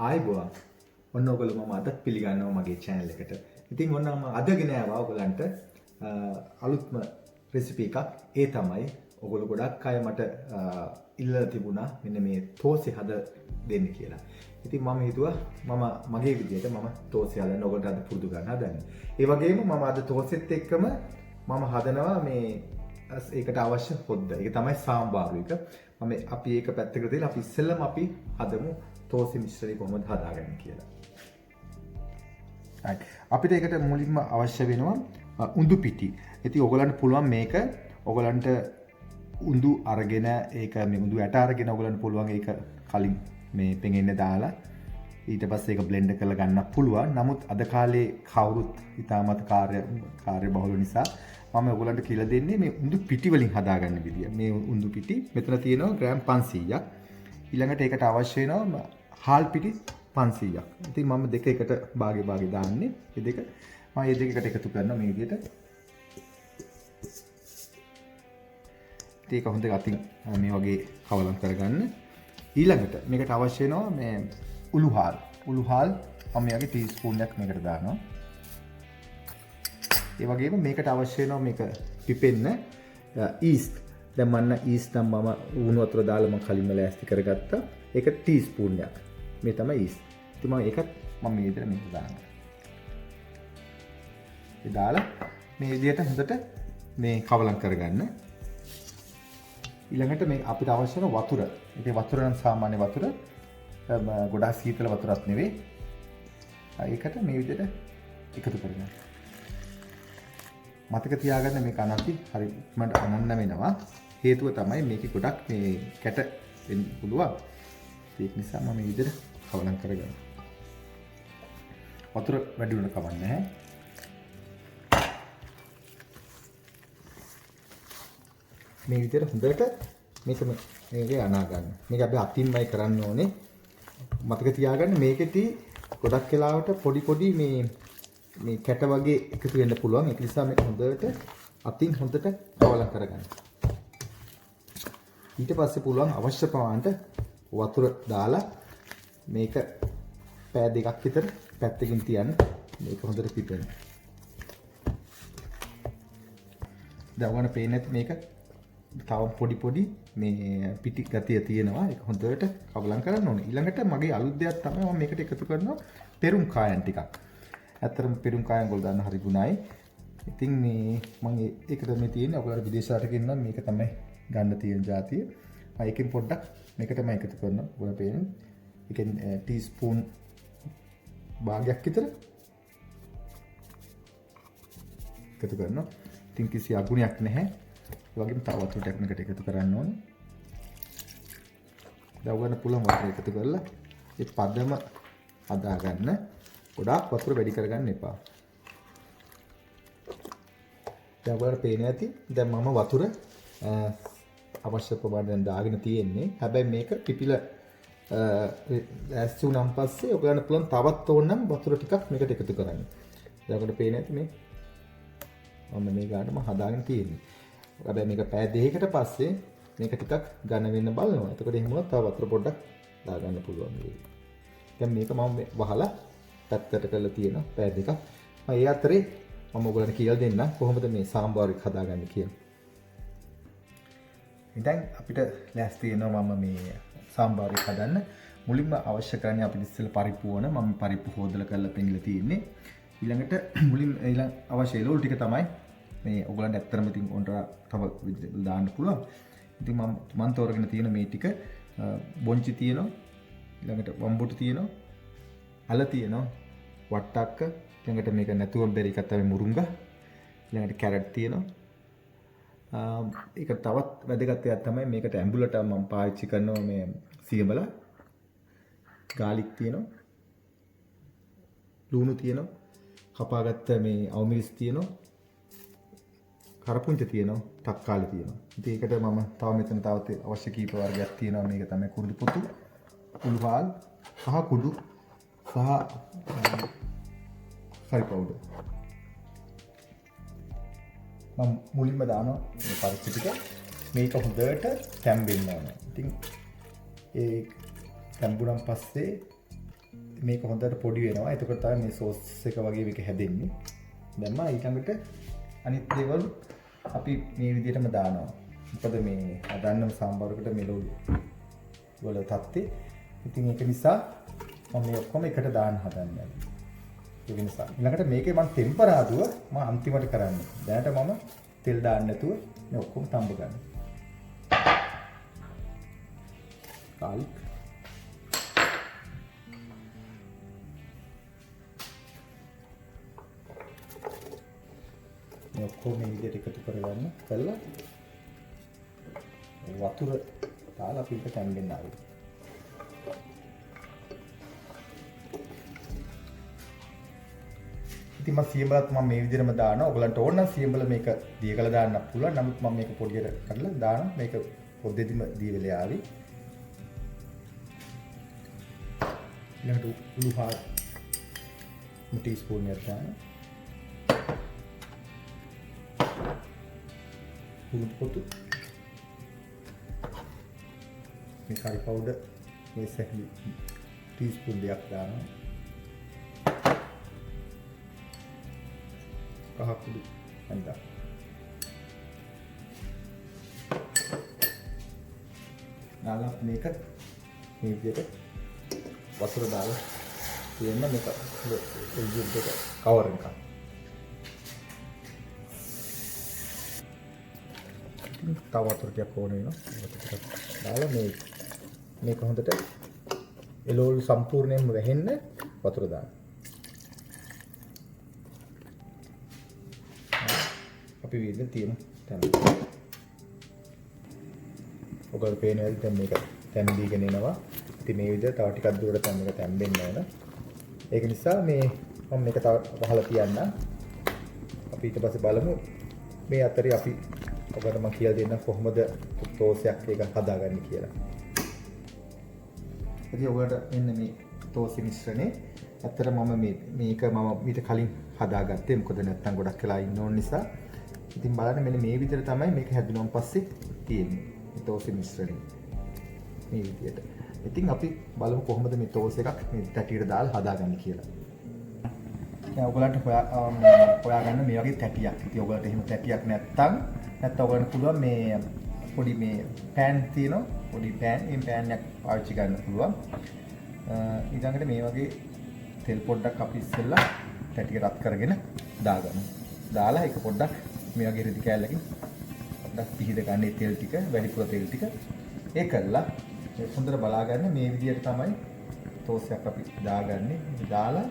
ආයිබෝවන්. ඔන්න ඔයගොල්ලෝ මම අද පිළිගන්නවා මගේ channel එකට. ඉතින් ඔන්න මම අද ගෙන ආවා ඔයගලන්ට අලුත්ම රෙසිපි එකක්. ඒ තමයි ඔයගොල්ලෝ ගොඩක් අය මට ඉල්ලලා තිබුණා මෙන්න මේ තෝසෙ හද දෙන්න කියලා. ඉතින් මම හිතුවා මම මගේ විදියට මම තෝසෙ හදන්න ඔයගොල්ලන්ට අද පුරුදු ගන්න හදන්න. ඒ වගේම මම අද තෝසෙත් එක්කම මම හදනවා මේ ඒකට අවශ්‍ය හොද්ද. ඒක තමයි සාම්බාරු එක. අපි ඒක පැත්තකට දාලා අපි ඉස්සෙල්ලම අපි හදමු තෝසෙ මිශ්‍රණය කොහොමද හදාගන්නේ කියලා. right. අපිට ඒකට මුලින්ම අවශ්‍ය වෙනවා උඳු පිටි. ඉතින් ඔයගලන්ට පුළුවන් මේක ඔයගලන්ට උඳු අරගෙන ඒක මේ උඳු ඇට අරගෙන ඔයගලන්ට පුළුවන් ඒක කලින් මේ පෙඟෙන්න දාලා ඊට පස්සේ ඒක බ්ලෙන්ඩ් කරලා ගන්න පුළුවන්. නමුත් අද කාලේ කවුරුත් ඉතාමත් කාර්ය බහුල නිසා මම ඔයගලන්ට කියලා දෙන්නේ මේ උඳු පිටි වලින් හදාගන්න විදිය. මේ උඳු පිටි මෙතන තියෙනවා ග්‍රෑම් 500ක්. ඊළඟට ඒකට අවශ්‍ය වෙනවා හාල් පිටි 500ක්. ඉතින් මම දෙක එකට භාගේ දාන්නේ. මේ දෙක මම මේ දෙක එකට එකතු කරනවා මේ විදිහට. ඒක හොඳට අතින් මේ වගේ කවලම් කරගන්න. ඊළඟට මේකට අවශ්‍ය වෙනවා මේ උළුහාල්. උළුහාල් මම මේ වගේ ටීස්පූන් එකක් මේකට දානවා. ඒ වගේම මේකට අවශ්‍ය වෙනවා මේක පිපෙන්න ඊස්ට්. දැන් මන්න ඊස්ට් නම් මම උණු වතුර දාලා මම කලින්ම ලෑස්ති කරගත්තා. ඒක ටීස්පූන් එකක්. මේ තමයි ඊස්ට්. ඉතින් මම ඒකත් මම මේ විදිහට මේක දානවා. ඒ දාලා මේ විදිහට හොඳට මේ කවලම් කරගන්න. ඊළඟට මේ අපිට අවශ්‍ය වෙන වතුර. ඒකේ වතුර නම් සාමාන්‍ය වතුර. ගොඩාක් සීතල වතුරක් නෙවෙයි. ඒකට මේ විදිහට එකතු කරගන්න. මතක තියාගන්න මේක අනති හරි ඉක්මනට අනන්න වෙනවා. හේතුව තමයි මේකේ ගොඩක් මේ කැට වෙන්න පුළුවන්. ඒක නිසා මම මේ විදිහට කවලම් කරගන්නවා. වතුර වැඩි වෙන කමක් නැහැ. මේ විදිහට හොඳට මේක අනා ගන්න. මේක අපි අතින්මයි කරන්න ඕනේ. මතක තියාගන්න මේකෙදී ගොඩක් වෙලාවට පොඩි මේ කැට වගේ එකතු වෙන්න පුළුවන්. ඒක නිසා මේක හොඳට අතින් හොඳට කවලම් කරගන්න. ඊට පස්සේ පුළුවන් අවශ්‍ය ප්‍රමාණයට වතුර දාලා මේක පෑ දෙකක් විතර පැත්තකින් තියන්න. මේක හොඳට පිපෙන්න. දැන් ඔයගොල්ලෝ පේන්නේ මේක තව පොඩි මේ පිටි ගතිය තියෙනවා. ඒක හොඳට කවලම් කරන්න ඕනේ. ඊළඟට මගේ අලුත් දෙයක් තමයි මම මේකට එකතු කරනවා පෙරුම් කායන් ටිකක්. ඇත්තටම පෙරුම් කායන් වල දාන්න හරි ගුණයි. ඉතින් මේ මම ඒකට මේ තියෙන්නේ ඔයගොල්ලෝ විදේශයට ගෙන්නනම් මේක තමයි ගන්න තියෙන જાතිය. මම එකකින් පොඩ්ඩක් මේක තමයි එකතු කරනවා. ඔයගොල්ලෝ පේන්නේ. ඒකෙන් ටීස්පූන් භාගයක් විතර එකතු කරනවා. ඉතින් කිසි අගුණයක් නැහැ. ඒ වගේම තව වතුර ටිකක් මේකට එකතු කරන්න ඕනේ. දැන් ඔයගොල්ලෝ පුළුවන් වතුර එකතු කරලා ඒ පදම හදා ගන්න. ගොඩාක් වතුර වැඩි කරගන්න එපා. දැන් ඔයාලට පේන්නේ ඇති. දැන් මම වතුර අවශ්‍ය ප්‍රමාණයෙන් දාගෙන තියෙන්නේ. හැබැයි මේක පිපිල ඇස්තු නම් පස්සේ ඔයාලට පුළුවන් තවත් ඕනනම් වතුර ටිකක් මේකට එකතු කරන්න. දැන් ඔයාලට පේන්නේ ඇති මේ මම මේ ගානම හදාගෙන තියෙන්නේ. හැබැයි මේක පැය දෙකකට පස්සේ මේක ටිකක් ඝන වෙන්න බලනවා. එතකොට එහෙම වුණොත් තව වතුර පොඩ්ඩක් දාගන්න පුළුවන්. දැන් මේක මම වහලා පැත්තට කරලා තියෙනවා පැය දෙකක්. මම ඒ අතරේ මම ඔයගලන්ට කියලා දෙන්නම් කොහොමද මේ සාම්බාරු එක හදාගන්නේ කියලා. ඉතින් අපිට ලෑස්ති වෙනවා මම මේ සාම්බාරු එක හදන්න. මුලින්ම අවශ්‍ය කරන්නේ අපිට ඉස්සෙල්ලා පරිප්පු වන මම පරිප්පු හොදලා කරලා පෙඟිලා තියෙන්නේ. ඊළඟට ඊළඟ අවශ්‍ය එළවලු ටික තමයි මේ ඔයගලන්ට ඇත්තටම ඉතින් උන්ට තව විදිහට දාන්න පුළුවන්. ඉතින් මම තෝරගෙන තියෙන මේ ටික බොන්චි තියෙනවා. ඊළඟට වම්බුටු තියෙනවා. අල තියෙනවා. වට්ටක්ක ඊළඟට මේක නැතුවම බැරි එකක් තමයි මුරුංගා. ඊළඟට කැරට් තියෙනවා. ඒක තවත් වැදගත් එකක් තමයි මේකට ඇඹුලට මම පාවිච්චි කරනවා මේ සියඹලා. ගාලික් තියෙනවා. ලුණු තියෙනවා. කපාගත්ත මේ අවමිරිස් තියෙනවා. කරපුංච තියෙනවා. තක්කාලි තියෙනවා. ඉතින් ඒකට මම තව මෙතන තවත් අවශ්‍ය කීප වර්ගයක් තියෙනවා. මේක තමයි කුරුදු පුතු, උළුහාල්, කහ කුඩු සහ හරි පවුඩර්. මම මුලින්ම දානවා මේ පරිච්ඡ ටික. මේක හොඳට තැම්බෙන්න ඕනේ. ඉතින් ඒ තැම්බුනන් පස්සේ මේක හොඳට පොඩි වෙනවා. එතකොට තමයි මේ සෝස් එක වගේ මේක හැදෙන්නේ. දැන් මම ඊළඟට අනිත් දේවල් අපි මේ විදිහටම දානවා. මොකද මේ හදන්නම සාම්බාරකට මෙලොව් වල තත්ති. ඉතින් ඒක නිසා මම මේ ඔක්කොම එකට දාන්න හදන්නේ. ඒක නිසා ඊළඟට මේකේ මම ටෙම්පරාදුව මම අන්තිමට කරන්නේ. දැනට මම තෙල් දාන්න නැතුව මේ ඔක්කොම තඹ ගන්න. garlic මේ ඔක්කොම මේ විදිහට එකතු කරගන්න කළා වතුර දාලා අපි ඒක තැම්බෙන්න ආවේ. ඉතින් මම සියඹලත් මම මේ විදිහටම දානවා. ඔයගලන්ට ඕන නම් සියඹල මේක දිය කළා දාන්න පුළුවන්. නමුත් මම මේක පොඩියට කරලා දානවා. මේක පොද්දෙදිම දිය වෙලා ආවි. ඊළඟට උළු හාල් ටීස්පූන් එකක් දාන්න. උළු පොතු මේ කරි පවුඩර් මේ සැහලි ටීස්පූන් දෙකක් දානවා. කහ කුඩු අනිදා දාලා මේක මේ විදිහට වතුර දාලා තියෙන්න මේක එල්ජුම් එක කවර් එකක්. තව වතුර ටිකක් ඕන වෙනවා. දාලා මේක හොඳට එළවලු සම්පූර්ණයෙන්ම වැහෙන්න වතුර දාන්න. අපි වීදෙන් තියෙන තැන. ඔයගොල්ලෝ පේනවා දැන් මේක තැම්බීගෙන එනවා. ඉතින් මේ විදිහට තව ටිකක් දුරට තැන් එක තැම්බෙන්න ඕන. ඒක නිසා මම මේක තව වහලා තියන්නම්. අපි ඊට පස්සේ බලමු මේ අතරේ අපි ඔබට මම කියලා දෙන්නම් කොහොමද තෝසයක් එක හදාගන්නේ කියලා. ඉතින් ඔයගොල්ලන්ට මෙන්න මේ තෝසි මිශ්‍රණේ ඇත්තට මම මේක මීට කලින් හදාගත්තේ. මොකද නැත්තම් ගොඩක් වෙලා ඉන්න ඕන නිසා. ඉතින් බලන්න මෙන්න මේ විදිහට තමයි මේක හැදුනන් පස්සේ තියෙන්නේ. මේ තෝසි මිශ්‍රණය. මේ විදිහට. ඉතින් අපි බලමු කොහොමද මේ තෝස් එකක් මේ තැටියට දාලා හදාගන්නේ කියලා. දැන් ඔයගලන්ට හොයාගන්න මේ වගේ තැටියක්. ඉතින් ඔයගලන්ට එහෙම තැටියක් නැත්තම් ඔයගලන්ට පුළුවන් මේ පොඩි මේ පෑන් තියෙනවා. පොඩි පෑන් එකක් පාවිච්චි ගන්න පුළුවන්. ඊළඟට මේ වගේ තෙල් පොඩ්ඩක් අපි ඉස්සෙල්ලා තැටිය රත් කරගෙන දාගමු. දාලා ඒක පොඩ්ඩක් මේ වගේ රෙදි කෑල්ලකින් පොඩ්ඩක් පිහිද ගන්න ඒ තෙල් ටික, වැඩිපුර තෙල් ටික. ඒ කළා හොඳට බලා ගන්න මේ විදිහට තමයි තෝසයක් අපි දාගන්නේ. දාලා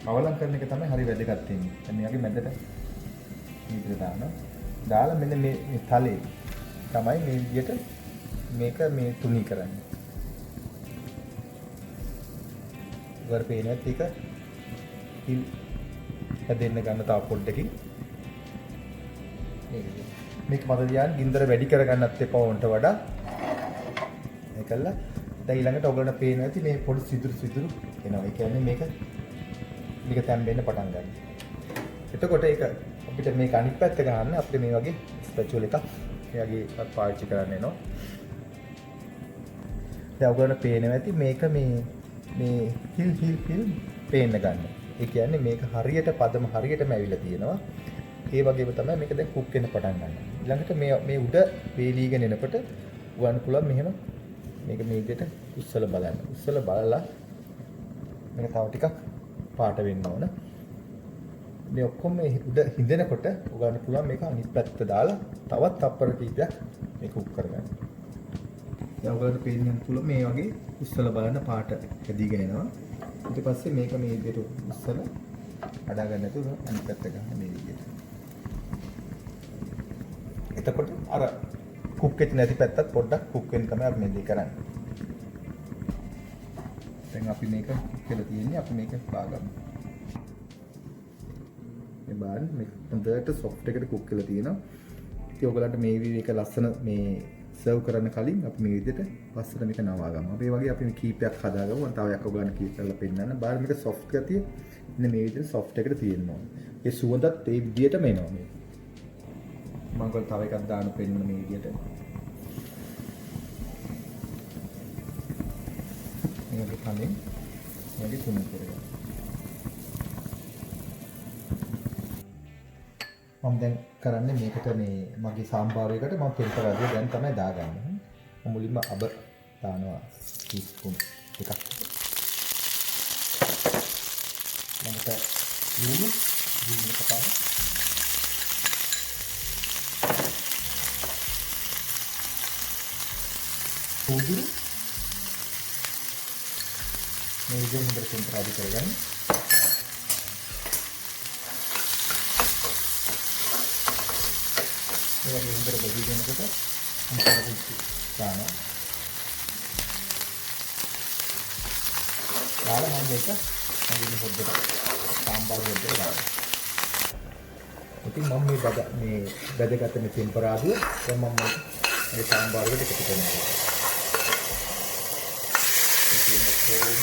අවලං කරන එක තමයි හරි වැදගත් වෙන්නේ. දැන් මේ වගේ මැදට මේ විදිහට දානවා. දාලා මෙන්න මේ තලේ තමයි මේ විදිහට මේක මේ තුනී කරන්නේ. වර පේනත් එක හිල් හැදෙන්න ගන්න තව පොඩ්ඩකින් මේක මත තියාගෙන ගින්දර වැඩි කරගන්නත් එපා වොන්ට වඩා. ඒකල්ලා දැන් ඊළඟට ඔයගොල්ලන්ට පේනවා ඇති මේ පොඩි සිදුරු එනවා. ඒ කියන්නේ මේක තැම්බෙන්න පටන් ගන්නවා. එතකොට ඒක අපිට මේක අනිත් පැත්ත ගන්න අපිට මේ වගේ ස්පැචුවල් එකක් මේ වගේ එකක් පාවිච්චි කරන්න වෙනවා. දැන් ඔයගොල්ලන්ට පේනවා ඇති මේක මේ හිල් පේන්න ගන්න. ඒ කියන්නේ මේක හරියට පදම හරියටම ඇවිල්ලා තියෙනවා. ඒ වගේම තමයි මේක දැන් කුක් වෙන්න පටන් ගන්නවා. ඊළඟට මේ උඩ වේලීගෙන එනකොට උගන්න පුළුවන් මෙහෙම මේක මේ විදිහට උස්සලා බලන්න. උස්සලා බලලා මේක තව ටිකක් පාට වෙන්න ඕන. මේ ඔක්කොම උඩ හිඳෙනකොට උගන්න පුළුවන් මේක අනිත් පැත්ත දාලා තවත් තප්පර කීපයක් මේක කුක් කරගන්න. දැන් ඔයගොල්ලන්ට පේන්න පුළුවන් මේ වගේ උස්සලා බලන්න පාට හැදීගෙන එනවා. ඊට පස්සේ මේක මේ විදිහට උස්සලා අඩා ගන්න නැතුව අනිත් පැත්ත ගන්න මේ විදිහට. එතකොට අර කුක් වෙච්ච නැති පැත්තත් පොඩ්ඩක් කුක් වෙන්න තමයි අපි මේ දේ කරන්නේ. දැන් අපි මේක කුක් කරලා තියෙන්නේ අපි මේක බාගමු. මේ බාන් මේක හොඳට සොෆ්ට් එකට කුක් කරලා තියෙනවා. ඉතින් ඔයගලන්ට මේ වීඩියෝ එක ලස්සන මේ සර්ව් කරන්න කලින් අපි මේ විදිහට පස්සට මේක නවා ගමු. අපි වගේ අපි මේ කීපයක් හදාගමු. තව එකක් ඔයගලන්ට කීප කරලා පෙන්නන්න. බාහිර මේක සොෆ්ට් ගතිය ඉන්න මේ විදිහට සොෆ්ට් එකට තියෙනවා. ඒ සුවඳත් ඒ විදිහටම එනවා මේ. මම ඔයගලන්ට තව එකක් දාන්න පෙන්නන මේ විදිහට. මේ වගේ කලින් මේක තුන කරගන්න. මම දැන් කරන්නේ මේකට මේ මගේ සාම්බාර් එකට මම පෙන්තරාදිය දැන් තමයි දාගන්නේ. මම මුලින්ම අබ දානවා ටීස්පූන් එකක්. මමට ලුණු කපාන. පොඩි මේ විදිහට හොඳට පෙන්තරාදිය කරගන්න. මේ වගේ හොඳට බෙදී දෙනකොට මොකද දානවා. දාලා මම මේක මගේ හොද්දට සාම්බාර වලට දානවා. ඉතින් මම මේ බෙදගත්ත මේ ටෙම්පරාදුව දැන් මම මේ සාම්බාර වලට එකතු කරනවා. ඉතින් කොහොම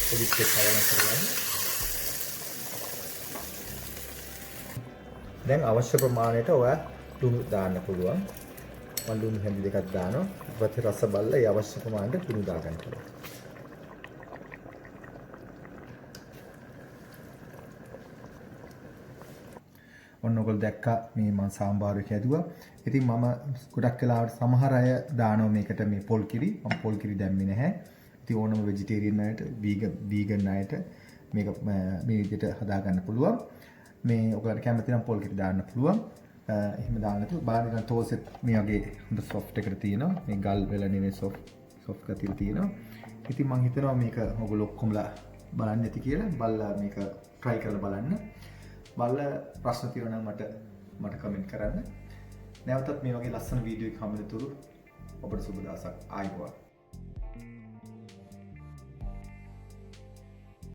පොඩි කලවම් කරගන්න. දැන් අවශ්‍ය ප්‍රමාණයට ඔයා ලුණු දාන්න පුළුවන්. මම ලුණු හැඳි දෙකක් දානවා. ඊපස්සේ රස බලලා ඒ අවශ්‍ය ප්‍රමාණයට ලුණු දාගන්න පුළුවන්. ඔන්න ඔයගොල්ලෝ දැක්කා මේ මම සාම්බාර එක හැදුවා. ඉතින් මම ගොඩක් වෙලාවට සමහර අය දානවා මේකට මේ පොල් කිරි. මම පොල් කිරි දැම්මේ නැහැ. ඉතින් ඕනම වෙජිටේරියන් අයට, වීගන් අයට මේක මේ විදිහට හදා ගන්න පුළුවන්. මේ ඔයගොල්ලන්ට කැමති නම් පොල් කිරි දාන්න පුළුවන්. එහෙම දාන්න නැතුව බලන්න නිකන් ටෝසෙත් මේ වගේ හොඳ සොෆ්ට් එකට තියෙනවා. මේ ගල් වෙල නෙවෙයි සොෆ්ට් ගතිය තියෙනවා. ඉතින් මම හිතනවා මේක ඔයගොල්ලෝ ඔක්කොමලා බලන්න ඇති කියලා. බලලා මේක try කරලා බලන්න. බලලා ප්‍රශ්න තියෙනවා නම් මට කමෙන්ට් කරන්න. නැවතත් මේ වගේ ලස්සන වීඩියෝ එකක් හම්බෙනතුරු ඔබට සුබ දවසක් ආයුබෝවන්.